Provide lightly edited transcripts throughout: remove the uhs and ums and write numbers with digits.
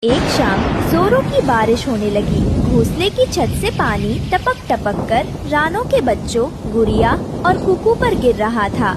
एक शाम जोरों की बारिश होने लगी। घोंसले की छत से पानी टपक टपक कर रानो के बच्चों गुड़िया और कुकू पर गिर रहा था।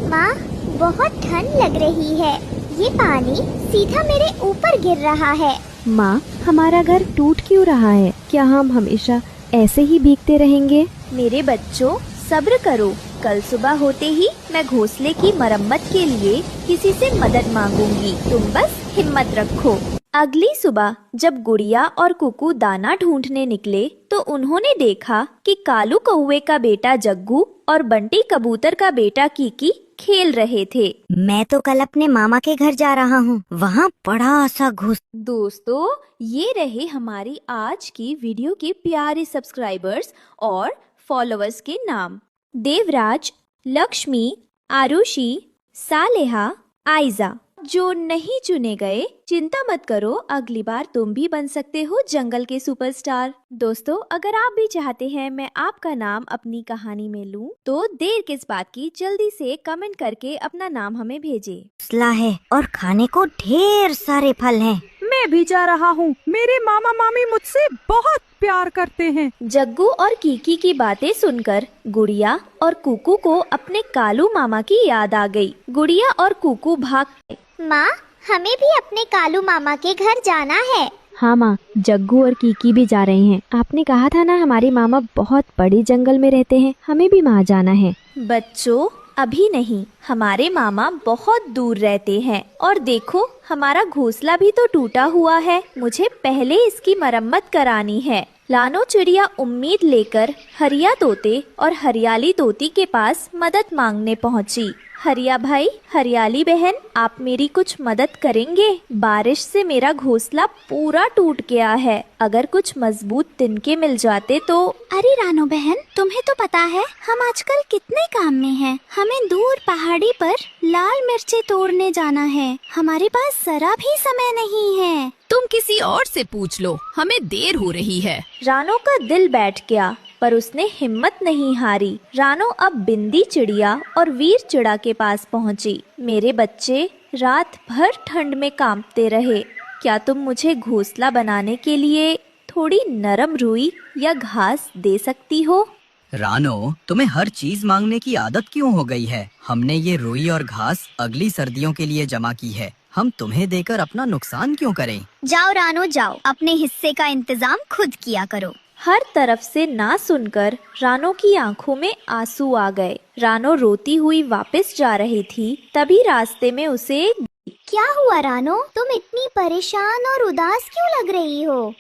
माँ, बहुत ठंड लग रही है। ये पानी सीधा मेरे ऊपर गिर रहा है। माँ, हमारा घर टूट क्यों रहा है? क्या हम हमेशा ऐसे ही भीगते रहेंगे? मेरे बच्चों, सब्र करो। कल सुबह होते ही मैं घोंसले की मरम्मत के लिए किसी से मदद मांगूंगी। तुम बस हिम्मत रखो। अगली सुबह जब गुड़िया और कुकू दाना ढूंढने निकले तो उन्होंने देखा कि कालू कौवे का बेटा जग्गू और बंटी कबूतर का बेटा कीकी खेल रहे थे। मैं तो कल अपने मामा के घर जा रहा हूँ। वहाँ बड़ा सा घुस। दोस्तों, ये रहे हमारी आज की वीडियो के प्यारे सब्सक्राइबर्स और फॉलोअर्स के नाम। देवराज, लक्ष्मी, आरुषि, सालेहा, आयजा। जो नहीं चुने गए, चिंता मत करो, अगली बार तुम भी बन सकते हो जंगल के सुपरस्टार। दोस्तों, अगर आप भी चाहते हैं मैं आपका नाम अपनी कहानी में लूं, तो देर किस बात की, जल्दी से कमेंट करके अपना नाम हमें भेजें। हौसला है और खाने को ढेर सारे फल हैं। मैं भी जा रहा हूँ। मेरे मामा मामी मुझसे बहुत प्यार करते हैं। जग्गू और कीकी की बातें सुनकर गुड़िया और कुकू को अपने कालू मामा की याद आ गई। गुड़िया और कुकू भाग गए। माँ, हमें भी अपने कालू मामा के घर जाना है। हाँ माँ, जग्गू और कीकी भी जा रहे हैं। आपने कहा था ना हमारे मामा बहुत बड़ी जंगल में रहते हैं, हमें भी वहाँ जाना है। बच्चों, अभी नहीं, हमारे मामा बहुत दूर रहते हैं। और देखो, हमारा घोंसला भी तो टूटा हुआ है। मुझे पहले इसकी मरम्मत करानी है। लानो चिड़िया उम्मीद लेकर हरिया तोते और हरियाली तोती के पास मदद मांगने पहुंची। हरिया भाई, हरियाली बहन, आप मेरी कुछ मदद करेंगे? बारिश से मेरा घोंसला पूरा टूट गया है। अगर कुछ मजबूत तिनके मिल जाते तो। अरे रानो बहन, तुम्हें तो पता है हम आजकल कितने काम में हैं। हमें दूर पहाड़ी पर लाल मिर्ची तोड़ने जाना है। हमारे पास जरा भी समय नहीं है। तुम किसी और से पूछ लो, हमें देर हो रही है। रानो का दिल बैठ गया, पर उसने हिम्मत नहीं हारी। रानो अब बिंदी चिड़िया और वीर चिड़ा के पास पहुंची। मेरे बच्चे रात भर ठंड में कांपते रहे। क्या तुम मुझे घोंसला बनाने के लिए थोड़ी नरम रुई या घास दे सकती हो? रानो, तुम्हें हर चीज मांगने की आदत क्यों हो गई है? हमने ये रुई और घास अगली सर्दियों के लिए जमा की है। हम तुम्हें देकर अपना नुकसान क्यों करें? जाओ रानो, जाओ, अपने हिस्से का इंतजाम खुद किया करो। हर तरफ से ना सुनकर रानो की आंखों में आंसू आ गए। रानो रोती हुई वापस जा रही थी, तभी रास्ते में उसे। क्या हुआ रानो? तुम इतनी परेशान और उदास क्यों लग रही हो?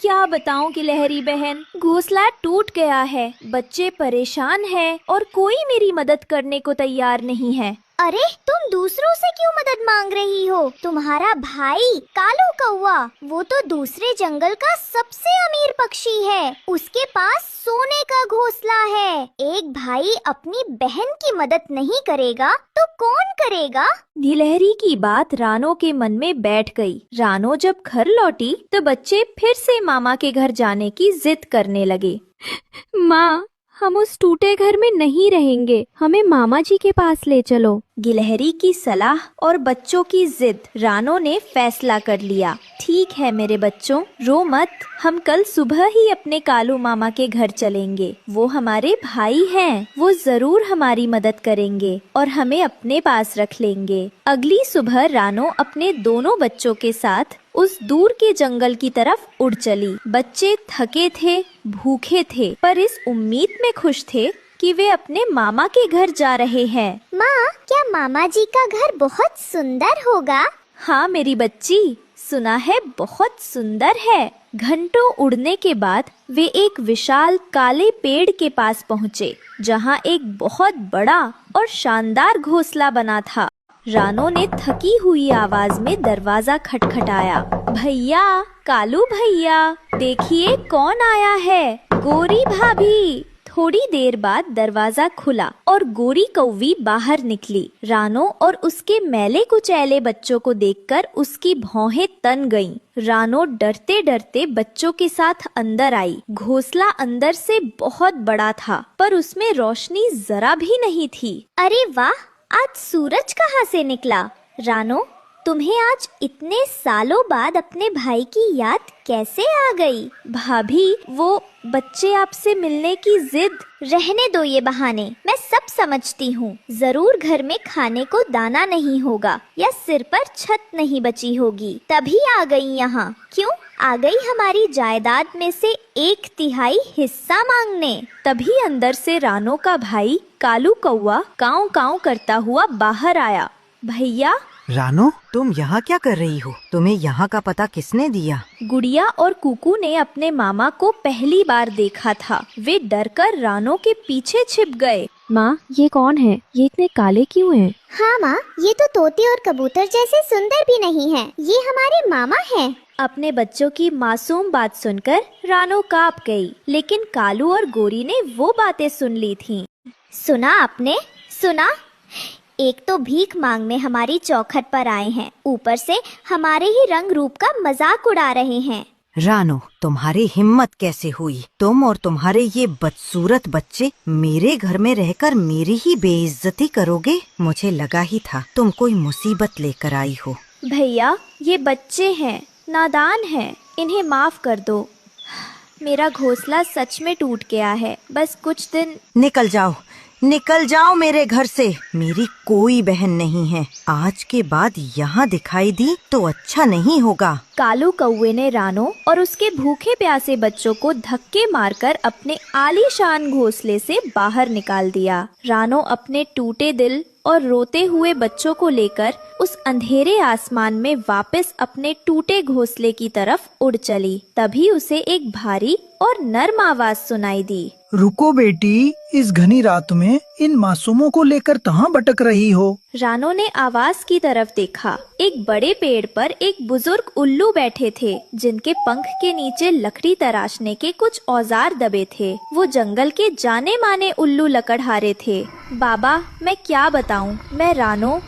क्या बताऊं कि लहरी बहन, घोंसला टूट गया है, बच्चे परेशान हैं और कोई मेरी मदद करने को तैयार नहीं है। अरे, तुम दूसरों से क्यों मदद मांग रही हो? तुम्हारा भाई कालू कौवा, वो तो दूसरे जंगल का सबसे अमीर पक्षी है। उसके पास सोने का घोंसला है। एक भाई अपनी बहन की मदद नहीं करेगा तो कौन करेगा? नीलहरी की बात रानो के मन में बैठ गई। रानो जब घर लौटी तो बच्चे फिर से मामा के घर जाने की जिद करने लगे। माँ, हम उस टूटे घर में नहीं रहेंगे, हमें मामा जी के पास ले चलो। गिलहरी की सलाह और बच्चों की जिद, रानो ने फैसला कर लिया। ठीक है मेरे बच्चों, रो मत, हम कल सुबह ही अपने कालू मामा के घर चलेंगे। वो हमारे भाई हैं, वो जरूर हमारी मदद करेंगे और हमें अपने पास रख लेंगे। अगली सुबह रानो अपने दोनों बच्चों के साथ उस दूर के जंगल की तरफ उड़ चली। बच्चे थके थे, भूखे थे, पर इस उम्मीद में खुश थे कि वे अपने मामा के घर जा रहे हैं। माँ, क्या मामा जी का घर बहुत सुंदर होगा? हाँ मेरी बच्ची, सुना है बहुत सुंदर है। घंटों उड़ने के बाद वे एक विशाल काले पेड़ के पास पहुँचे, जहाँ एक बहुत बड़ा और शानदार घोंसला बना था। रानो ने थकी हुई आवाज में दरवाजा खटखटाया। भैया, कालू भैया, देखिए कौन आया है। गोरी भाभी। थोड़ी देर बाद दरवाजा खुला और गोरी कौवी बाहर निकली। रानो और उसके मैले कुचैले बच्चों को देखकर उसकी भौहें तन गईं। रानो डरते डरते बच्चों के साथ अंदर आई। घोंसला अंदर से बहुत बड़ा था, पर उसमें रोशनी जरा भी नहीं थी। अरे वाह, आज सूरज कहाँ से निकला? रानो, तुम्हें आज इतने सालों बाद अपने भाई की याद कैसे आ गई? भाभी, वो बच्चे आपसे मिलने की जिद। रहने दो ये बहाने, मैं सब समझती हूँ। जरूर घर में खाने को दाना नहीं होगा या सिर पर छत नहीं बची होगी, तभी आ गई यहाँ। क्यों आ गई हमारी जायदाद में से 1/3 हिस्सा मांगने? तभी अंदर से रानो का भाई कालू कौवा काऊ काऊ करता हुआ बाहर आया। भैया, रानो, तुम यहाँ क्या कर रही हो? तुम्हें यहाँ का पता किसने दिया? गुड़िया और कुकू ने अपने मामा को पहली बार देखा था। वे डरकर रानो के पीछे छिप गए। माँ, ये कौन है? ये इतने काले क्यों हैं? हाँ माँ, ये तो तोते और कबूतर जैसे सुंदर भी नहीं है। ये हमारे मामा हैं। अपने बच्चों की मासूम बात सुनकर रानो कांप गई, लेकिन कालू और गोरी ने वो बातें सुन ली थीं। सुना आपने? सुना? एक तो भीख मांगने हमारी चौखट पर आए हैं, ऊपर से हमारे ही रंग रूप का मजाक उड़ा रहे हैं। रानो, तुम्हारी हिम्मत कैसे हुई? तुम और तुम्हारे ये बदसूरत बच्चे मेरे घर में रहकर मेरी ही बेइज्जती करोगे? मुझे लगा ही था तुम कोई मुसीबत लेकर आई हो। भैया, ये बच्चे हैं, नादान हैं, इन्हें माफ कर दो। मेरा घोंसला सच में टूट गया है। बस कुछ दिन। निकल जाओ, निकल जाओ मेरे घर से। मेरी कोई बहन नहीं है। आज के बाद यहाँ दिखाई दी तो अच्छा नहीं होगा। कालू कौवे ने रानो और उसके भूखे प्यासे बच्चों को धक्के मारकर अपने आलीशान घोंसले से बाहर निकाल दिया। रानो अपने टूटे दिल और रोते हुए बच्चों को लेकर उस अंधेरे आसमान में वापस अपने टूटे घोंसले की तरफ उड़ चली। तभी उसे एक भारी और नर्म आवाज सुनाई दी। रुको बेटी, इस घनी रात में इन मासूमों को लेकर कहाँ भटक रही हो? रानो ने आवाज की तरफ देखा। एक बड़े पेड़ पर एक बुजुर्ग उल्लू बैठे थे, जिनके पंख के नीचे लकड़ी तराशने के कुछ औजार दबे थे। वो जंगल के जाने माने उल्लू लकड़हारे थे। बाबा, मैं क्या बताऊं, मैं रानो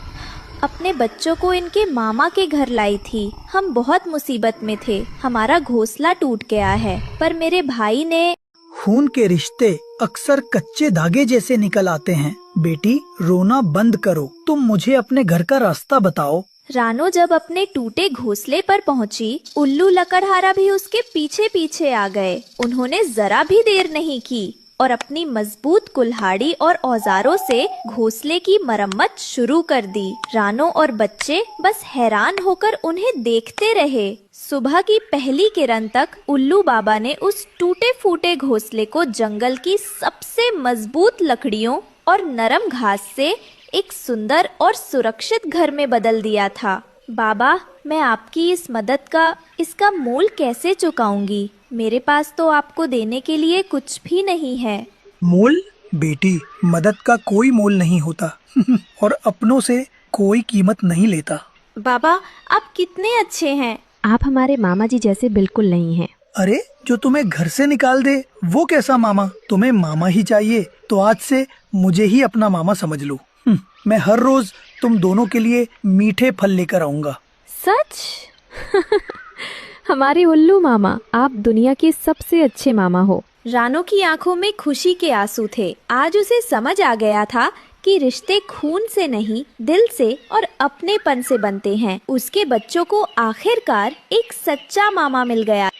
अपने बच्चों को इनके मामा के घर लाई थी। हम बहुत मुसीबत में थे। हमारा घोंसला टूट गया है, पर मेरे भाई ने। खून के रिश्ते अक्सर कच्चे धागे जैसे निकल आते हैं। बेटी, रोना बंद करो। तुम मुझे अपने घर का रास्ता बताओ। रानो जब अपने टूटे घोंसले पर पहुंची, उल्लू लकड़हारा भी उसके पीछे पीछे आ गए। उन्होंने जरा भी देर नहीं की और अपनी मजबूत कुल्हाड़ी और औजारों से घोंसले की मरम्मत शुरू कर दी। रानो और बच्चे बस हैरान होकर उन्हें देखते रहे। सुबह की पहली किरण तक उल्लू बाबा ने उस टूटे फूटे घोंसले को जंगल की सबसे मजबूत लकड़ियों और नरम घास से एक सुंदर और सुरक्षित घर में बदल दिया था। बाबा, मैं आपकी इस मदद का इसका मूल कैसे चुकाऊंगी? मेरे पास तो आपको देने के लिए कुछ भी नहीं है। मूल? बेटी, मदद का कोई मोल नहीं होता और अपनों से कोई कीमत नहीं लेता। बाबा, आप कितने अच्छे हैं। आप हमारे मामा जी जैसे बिल्कुल नहीं हैं। अरे, जो तुम्हें घर से निकाल दे वो कैसा मामा? तुम्हें मामा ही चाहिए तो आज से मुझे ही अपना मामा समझ लो। मैं हर रोज तुम दोनों के लिए मीठे फल लेकर आऊंगा। सच? हमारे उल्लू मामा, आप दुनिया के सबसे अच्छे मामा हो। रानो की आंखों में खुशी के आंसू थे। आज उसे समझ आ गया था कि रिश्ते खून से नहीं, दिल से और अपनेपन से बनते हैं। उसके बच्चों को आखिरकार एक सच्चा मामा मिल गया।